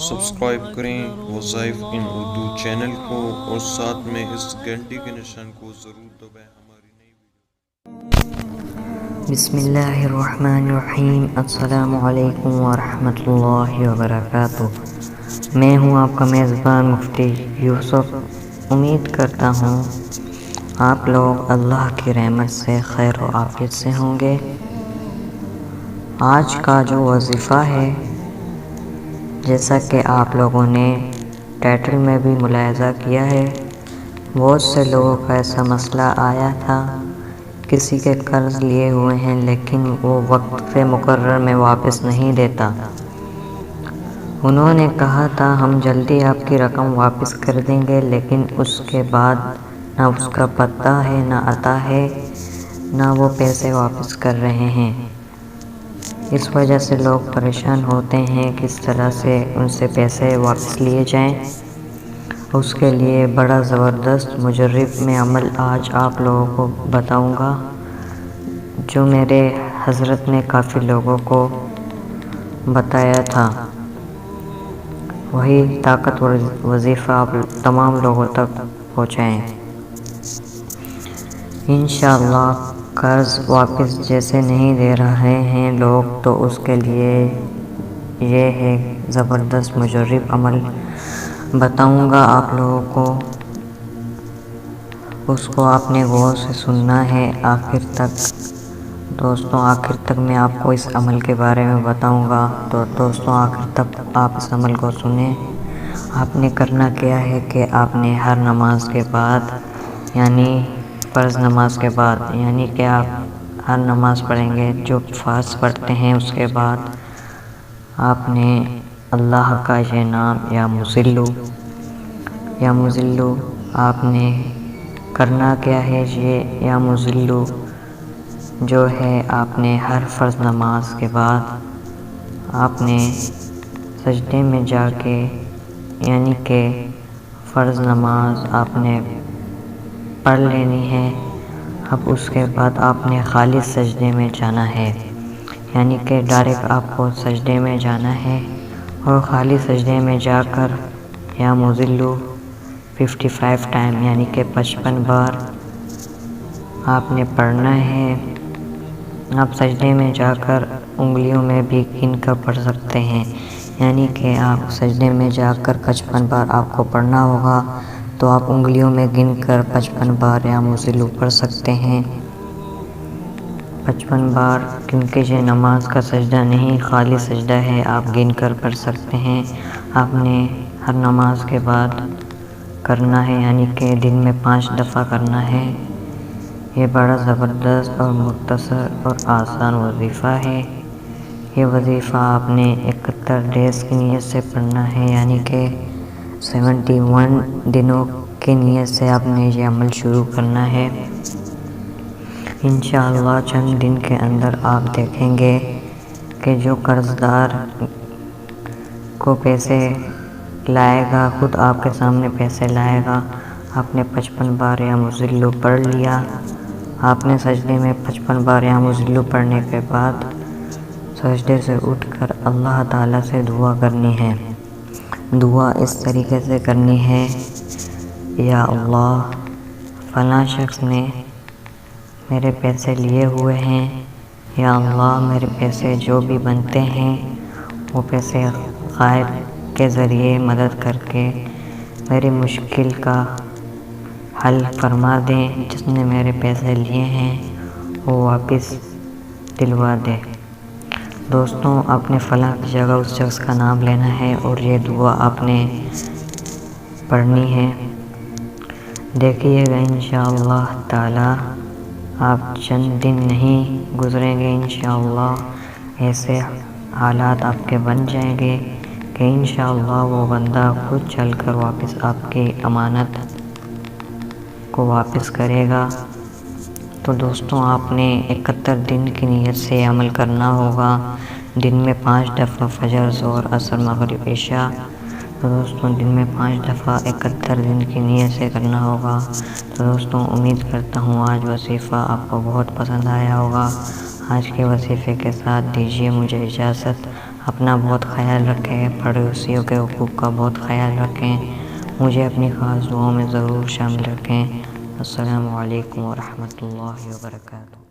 Subscribe کریں وظائف ان Urdu channel کو اور ساتھ میں اس گھنٹی کے نشان کو ضرور دبائیں ہماری نئی ویڈیو۔ بسم اللہ الرحمن الرحیم۔ السلام علیکم ورحمۃ اللہ وبرکاتہ۔ میں ہوں آپ کا میزبان مفتی یوسف۔ امید کرتا ہوں آپ لوگ اللہ کی رحمت سے خیر و عافیت سے ہوں گے۔ آج کا جو وظیفہ ہے، جیسا کہ آپ لوگوں نے ٹائٹل میں بھی ملاحظہ کیا ہے، بہت سے لوگوں کا ایسا مسئلہ آیا تھا، کسی کے قرض لیے ہوئے ہیں لیکن وہ وقت مقرر میں واپس نہیں دیتا۔ انہوں نے کہا تھا ہم جلدی آپ کی رقم واپس کر دیں گے، لیکن اس کے بعد نہ اس کا پتہ ہے، نہ عطا ہے، نہ وہ پیسے واپس کر رہے ہیں۔ اس وجہ سے لوگ پریشان ہوتے ہیں کس طرح سے ان سے پیسے واپس لیے جائیں۔ اس کے لیے بڑا زبردست مجرب میں عمل آج آپ لوگوں کو بتاؤں گا، جو میرے حضرت نے کافی لوگوں کو بتایا تھا۔ وہی طاقتور وظیفہ آپ تمام لوگوں تک پہنچائیں۔ انشاءاللہ قرض واپس جیسے نہیں دے رہے ہیں لوگ، تو اس کے لیے یہ ہے زبردست مجرب عمل بتاؤں گا آپ لوگوں کو۔ اس کو آپ نے غور سے سننا ہے آخر تک۔ دوستوں، آخر تک میں آپ کو اس عمل کے بارے میں بتاؤں گا، تو دوستوں آخر تک آپ اس عمل کو سنیں۔ آپ نے کرنا کیا ہے کہ آپ نے ہر نماز کے بعد، یعنی فرض نماز کے بعد، یعنی کہ آپ ہر نماز پڑھیں گے، جو فرض پڑھتے ہیں اس کے بعد آپ نے اللہ کا یہ نام یا مذلو آپ نے کرنا کیا ہے، یہ یا مذلو جو ہے آپ نے ہر فرض نماز کے بعد آپ نے سجدے میں جا کے، یعنی کہ فرض نماز آپ نے پڑھ لینی ہے۔ اب اس کے بعد آپ نے خالی سجدے میں جانا ہے، یعنی کہ ڈائریکٹ آپ کو سجدے میں جانا ہے، اور خالی سجدے میں جا کر یا مذلو 55 ٹائم، یعنی کہ 55 بار آپ نے پڑھنا ہے۔ آپ سجدے میں جا کر انگلیوں میں بھی گن کر پڑھ سکتے ہیں، یعنی کہ آپ سجدے میں جا کر 55 بار آپ کو پڑھنا ہوگا، تو آپ انگلیوں میں گن کر 55 بار یا مذلو پڑھ سکتے ہیں۔ 55 بار، کیونکہ یہ نماز کا سجدہ نہیں، خالی سجدہ ہے، آپ گن کر پڑھ سکتے ہیں۔ آپ نے ہر نماز کے بعد کرنا ہے، یعنی کہ دن میں 5 دفعہ کرنا ہے۔ یہ بڑا زبردست اور مختصر اور آسان وظیفہ ہے۔ یہ وظیفہ آپ نے 71 ڈیز کی نیت سے پڑھنا ہے، یعنی کہ 71 دنوں کی نیت سے آپ نے یہ عمل شروع کرنا ہے۔ انشاءاللہ چند دن کے اندر آپ دیکھیں گے کہ جو قرض دار کو پیسے لائے گا، خود آپ کے سامنے پیسے لائے گا۔ آپ نے 55 بار یا مذلو پڑھ لیا۔ آپ نے سجدے میں 55 بار یا مذلو پڑھنے کے بعد سجدے سے اٹھ کر اللہ تعالیٰ سے دعا کرنی ہے۔ دعا اس طریقے سے کرنی ہے، یا اللہ، فلاں شخص نے میرے پیسے لیے ہوئے ہیں، یا اللہ میرے پیسے جو بھی بنتے ہیں وہ پیسے غائب کے ذریعے مدد کر کے میری مشکل کا حل فرما دیں، جس نے میرے پیسے لیے ہیں وہ واپس دلوا دے۔ دوستوں، آپ نے فلاں کی جگہ اس شخص کا نام لینا ہے اور یہ دعا آپ نے پڑھنی ہے۔ دیکھیے گا انشاءاللہ تعالی، آپ چند دن نہیں گزریں گے، انشاءاللہ ایسے حالات آپ کے بن جائیں گے کہ انشاءاللہ وہ بندہ خود چل کر واپس آپ کی امانت کو واپس کرے گا۔ تو دوستوں، آپ نے 71 دن کی نیت سے عمل کرنا ہوگا، دن میں 5 دفعہ فجر، ظہر، عصر، مغرب، عشاء۔ تو دوستوں، دن میں 5 دفعہ 71 دن کی نیت سے کرنا ہوگا۔ تو دوستوں، امید کرتا ہوں آج وظیفہ آپ کو بہت پسند آیا ہوگا۔ آج کے وظیفے کے ساتھ دیجیے مجھے اجازت۔ اپنا بہت خیال رکھیں، پڑوسیوں کے حقوق کا بہت خیال رکھیں، مجھے اپنی خاص دعاؤں میں ضرور شامل رکھیں۔ السلام علیکم ورحمۃ اللہ وبرکاتہ۔